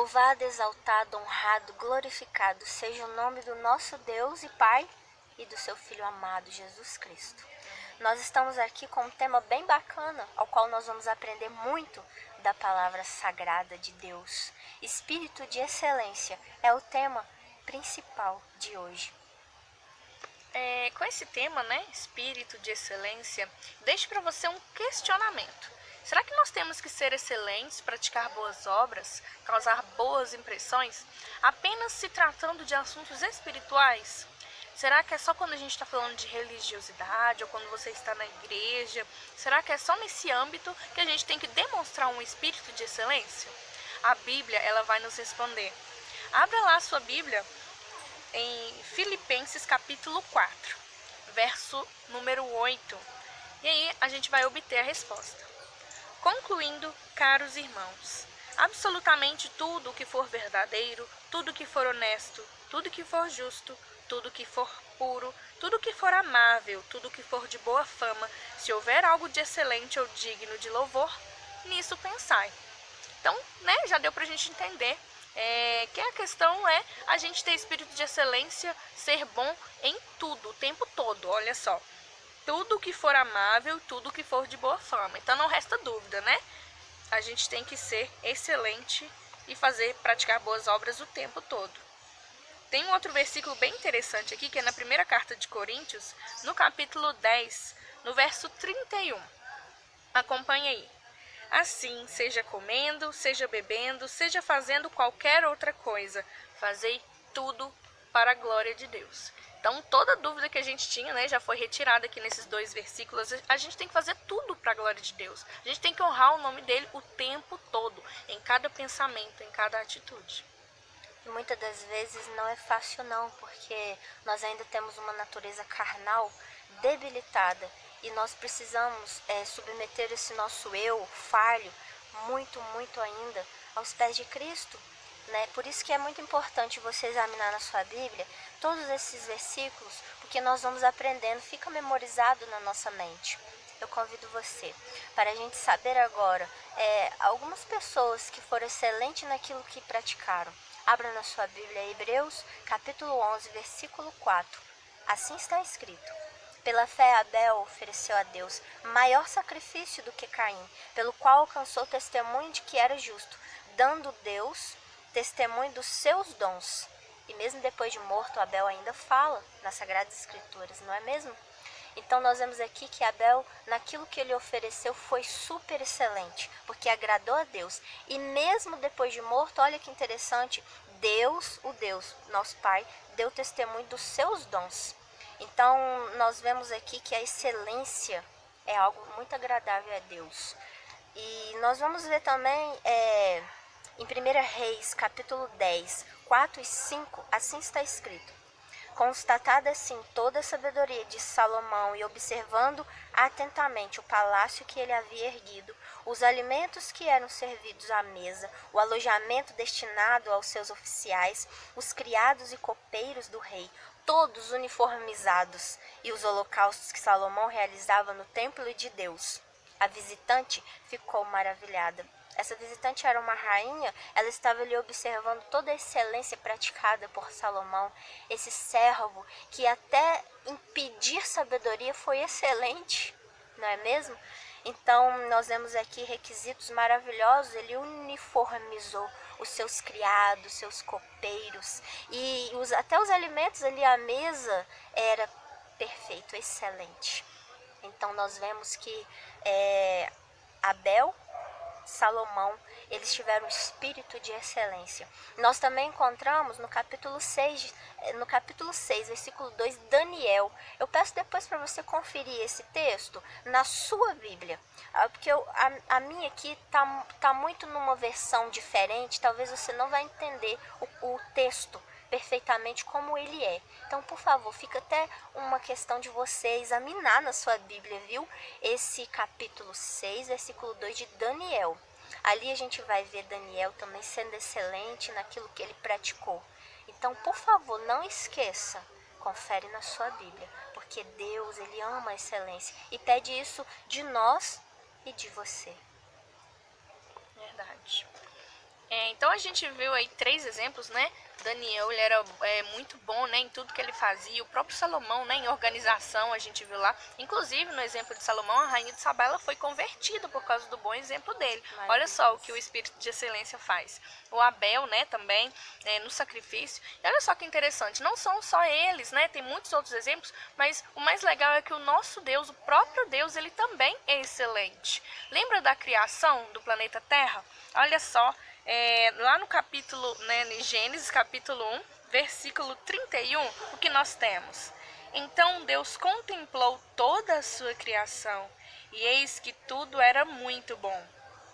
Louvado, exaltado, honrado, glorificado seja o nome do nosso Deus e Pai e do seu Filho amado, Jesus Cristo. Nós estamos aqui com um tema bem bacana, ao qual nós vamos aprender muito da palavra sagrada de Deus. Espírito de excelência é o tema principal de hoje. Com esse tema, espírito de excelência, deixo para você um questionamento. Será que nós temos que ser excelentes, praticar boas obras, causar boas impressões, apenas se tratando de assuntos espirituais? Será que é só quando a gente está falando de religiosidade ou quando você está na igreja? Será que é só nesse âmbito que a gente tem que demonstrar um espírito de excelência? A Bíblia, ela vai nos responder. Abra lá a sua Bíblia em Filipenses capítulo 4, verso número 8. E aí a gente vai obter a resposta. Concluindo, caros irmãos, absolutamente tudo o que for verdadeiro, tudo que for honesto, tudo que for justo, tudo que for puro, tudo que for amável, tudo que for de boa fama, se houver algo de excelente ou digno de louvor, nisso pensai. Então, já deu pra gente entender que a questão é a gente ter espírito de excelência, ser bom em tudo, o tempo todo, olha só. Tudo que for amável, tudo que for de boa fama. Então não resta dúvida, A gente tem que ser excelente e praticar boas obras o tempo todo. Tem um outro versículo bem interessante aqui, que é na primeira carta de Coríntios, no capítulo 10, no verso 31. Acompanhe aí. Assim, seja comendo, seja bebendo, seja fazendo qualquer outra coisa, fazei tudo para a glória de Deus. Então, toda dúvida que a gente tinha, já foi retirada aqui nesses dois versículos. A gente tem que fazer tudo para a glória de Deus. A gente tem que honrar o nome dele o tempo todo, em cada pensamento, em cada atitude. E muitas das vezes não é fácil não, porque nós ainda temos uma natureza carnal debilitada e nós precisamos submeter esse nosso eu falho muito ainda aos pés de Cristo. Por isso que é muito importante você examinar na sua Bíblia todos esses versículos, porque nós vamos aprendendo, fica memorizado na nossa mente. Eu convido você para a gente saber agora algumas pessoas que foram excelentes naquilo que praticaram. Abra na sua Bíblia Hebreus, capítulo 11, versículo 4. Assim está escrito: pela fé Abel ofereceu a Deus maior sacrifício do que Caim, pelo qual alcançou testemunho de que era justo, dando Deus testemunho dos seus dons. E mesmo depois de morto, Abel ainda fala nas Sagradas Escrituras, não é mesmo? Então nós vemos aqui que Abel, naquilo que ele ofereceu, foi super excelente, porque agradou a Deus. E mesmo depois de morto, olha que interessante, Deus, o Deus, nosso Pai, deu testemunho dos seus dons. Então nós vemos aqui que a excelência é algo muito agradável a Deus. E nós vamos ver também em 1 Reis, capítulo 10, 4 e 5, assim está escrito: constatada assim toda a sabedoria de Salomão e observando atentamente o palácio que ele havia erguido, os alimentos que eram servidos à mesa, o alojamento destinado aos seus oficiais, os criados e copeiros do rei, todos uniformizados, e os holocaustos que Salomão realizava no templo de Deus. A visitante ficou maravilhada. Essa visitante era uma rainha, ela estava ali observando toda a excelência praticada por Salomão, esse servo que até impedir sabedoria foi excelente, não é mesmo? Então nós vemos aqui requisitos maravilhosos, ele uniformizou os seus criados, seus copeiros, e até os alimentos ali à mesa era perfeito, excelente. Então nós vemos que Abel, Salomão, eles tiveram um espírito de excelência. Nós também encontramos no capítulo 6, versículo 2, Daniel. Eu peço depois para você conferir esse texto na sua Bíblia, porque a minha aqui tá muito numa versão diferente, talvez você não vai entender o texto perfeitamente como ele é. Então, por favor, fica até uma questão de você examinar na sua Bíblia, viu? Esse capítulo 6, versículo 2 de Daniel. Ali a gente vai ver Daniel também sendo excelente naquilo que ele praticou. Então, por favor, não esqueça, confere na sua Bíblia, porque Deus, ele ama a excelência e pede isso de nós e de você. Verdade. Então a gente viu aí 3 exemplos, né? Daniel, ele era muito bom, né, em tudo que ele fazia. O próprio Salomão, né, em organização, a gente viu lá. Inclusive, no exemplo de Salomão, a rainha de Sabá, ela foi convertida por causa do bom exemplo dele. Olha só o que o espírito de excelência faz. O Abel, né, também, no sacrifício. E olha só que interessante, não são só eles, né, tem muitos outros exemplos, mas o mais legal é que o nosso Deus, o próprio Deus, ele também é excelente. Lembra da criação do planeta Terra? Olha só, lá no capítulo, né, em Gênesis capítulo 1, versículo 31, o que nós temos? Então Deus contemplou toda a sua criação, e eis que tudo era muito bom.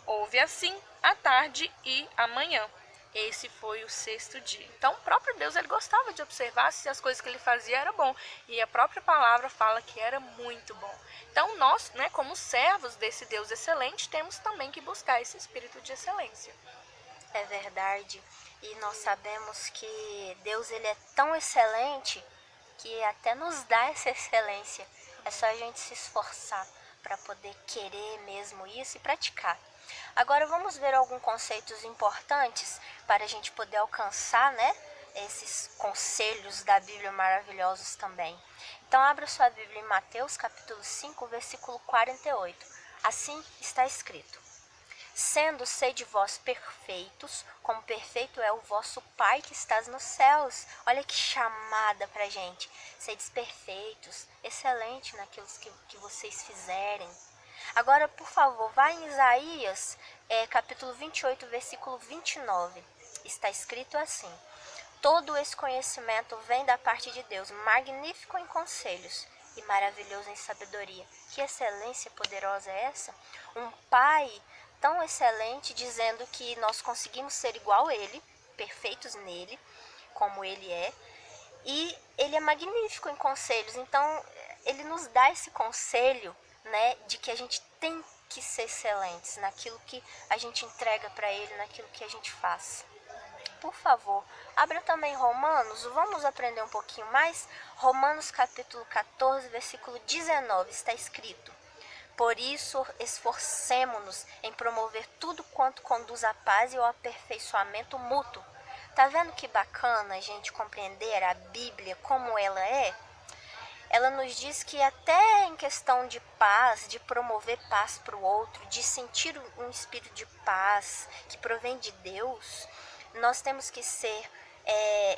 Houve assim a tarde e a manhã. Esse foi o 6º dia. Então o próprio Deus, ele gostava de observar se as coisas que ele fazia eram bom. E a própria palavra fala que era muito bom. Então nós, né, como servos desse Deus excelente, temos também que buscar esse espírito de excelência. É verdade. E nós sabemos que Deus, ele é tão excelente que até nos dá essa excelência. É só a gente se esforçar para poder querer mesmo isso e praticar. Agora vamos ver alguns conceitos importantes para a gente poder alcançar, né, esses conselhos da Bíblia maravilhosos também. Então abra sua Bíblia em Mateus capítulo 5, versículo 48. Assim está escrito: sendo sede vós perfeitos, como perfeito é o vosso Pai que estás nos céus. Olha que chamada pra gente. Sedes perfeitos, excelente naquilo que vocês fizerem. Agora, por favor, vá em Isaías, capítulo 28, versículo 29. Está escrito assim: todo esse conhecimento vem da parte de Deus, magnífico em conselhos e maravilhoso em sabedoria. Que excelência poderosa é essa? Um Pai tão excelente, dizendo que nós conseguimos ser igual a Ele, perfeitos nele, como Ele é, e Ele é magnífico em conselhos. Então, Ele nos dá esse conselho, né, de que a gente tem que ser excelentes naquilo que a gente entrega para Ele, naquilo que a gente faz. Por favor, abra também Romanos, vamos aprender um pouquinho mais. Romanos capítulo 14, versículo 19, está escrito: por isso, esforcemo-nos em promover tudo quanto conduz à paz e ao aperfeiçoamento mútuo. Tá vendo que bacana a gente compreender a Bíblia como ela é? Ela nos diz que até em questão de paz, de promover paz para o outro, de sentir um espírito de paz que provém de Deus, nós temos que ser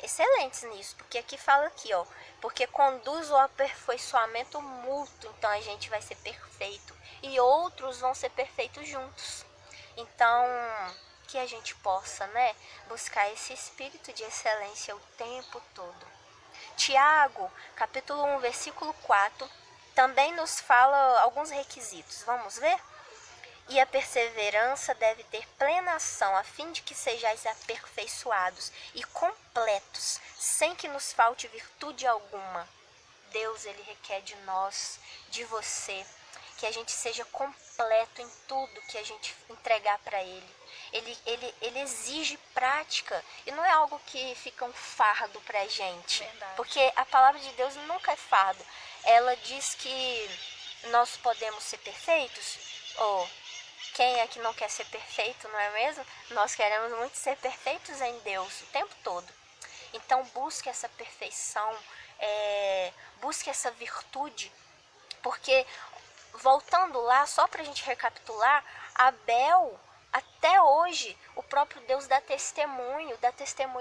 excelentes nisso, porque aqui fala aqui, ó, porque conduz ao aperfeiçoamento mútuo. Então a gente vai ser perfeito e outros vão ser perfeitos juntos. Então que a gente possa, né, buscar esse espírito de excelência o tempo todo. Tiago, capítulo 1, versículo 4, também nos fala alguns requisitos. Vamos ver? E a perseverança deve ter plena ação, a fim de que sejais aperfeiçoados e completos, sem que nos falte virtude alguma. Deus, ele requer de nós, de você, que a gente seja completo em tudo que a gente entregar para Ele. Ele exige prática e não é algo que fica um fardo para a gente. Verdade. Porque a palavra de Deus nunca é fardo. Ela diz que nós podemos ser perfeitos, ou quem é que não quer ser perfeito, não é mesmo? Nós queremos muito ser perfeitos em Deus o tempo todo. Então busque essa perfeição, busque essa virtude, porque voltando lá, só para a gente recapitular, Abel, até hoje, o próprio Deus dá testemunho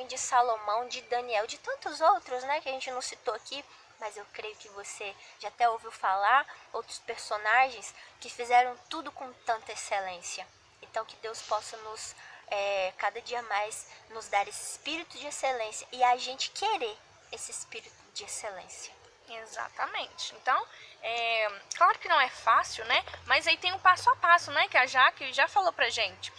de Salomão, de Daniel, de tantos outros, né, que a gente não citou aqui, mas eu creio que você já até ouviu falar, outros personagens que fizeram tudo com tanta excelência. Então que Deus possa nos, cada dia mais, nos dar esse espírito de excelência e a gente querer esse espírito de excelência. Exatamente. Então, claro que não é fácil, né? Mas aí tem um passo a passo, né? Que a Jaque já falou pra gente.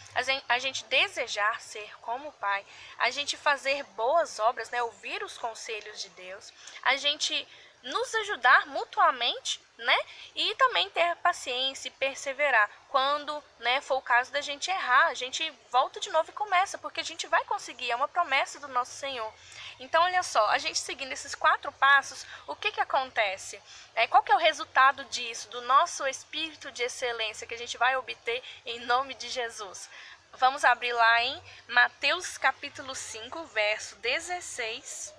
A gente desejar ser como o Pai, a gente fazer boas obras, né? Ouvir os conselhos de Deus, a gente nos ajudar mutuamente, né? E também ter paciência e perseverar. Quando, né, for o caso da gente errar, a gente volta de novo e começa, porque a gente vai conseguir, é uma promessa do nosso Senhor. Então, olha só, a gente seguindo esses 4 passos, o que acontece? Qual que é o resultado disso, do nosso espírito de excelência que a gente vai obter em nome de Jesus? Vamos abrir lá em Mateus capítulo 5, verso 16,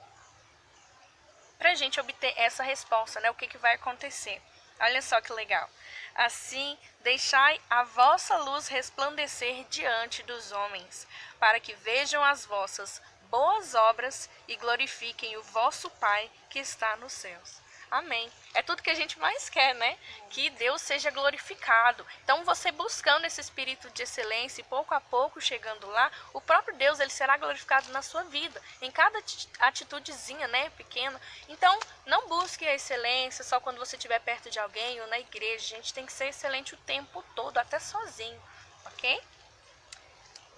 para a gente obter essa resposta, né? O que vai acontecer? Olha só que legal. Assim, deixai a vossa luz resplandecer diante dos homens, para que vejam as vossas boas obras e glorifiquem o vosso Pai que está nos céus. Amém. É tudo que a gente mais quer, né? Que Deus seja glorificado. Então, você buscando esse espírito de excelência e pouco a pouco chegando lá, o próprio Deus ele será glorificado na sua vida, em cada atitudezinha, né, pequena. Então, não busque a excelência só quando você estiver perto de alguém ou na igreja. A gente tem que ser excelente o tempo todo, até sozinho, ok?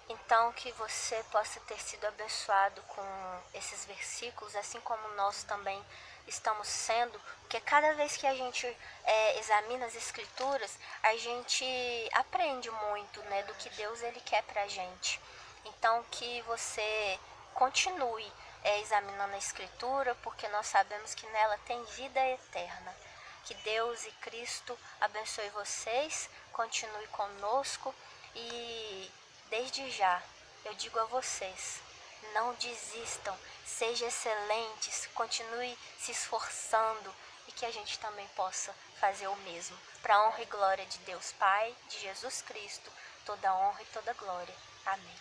Então, que você possa ter sido abençoado com esses versículos, assim como nós também estamos sendo, porque cada vez que a gente examina as escrituras, a gente aprende muito, né, do que Deus ele quer pra gente. Então, que você continue examinando a escritura, porque nós sabemos que nela tem vida eterna. Que Deus e Cristo abençoe vocês, continue conosco e desde já, eu digo a vocês, não desistam, sejam excelentes, continue se esforçando e que a gente também possa fazer o mesmo. Para a honra e glória de Deus Pai, de Jesus Cristo, toda honra e toda glória. Amém.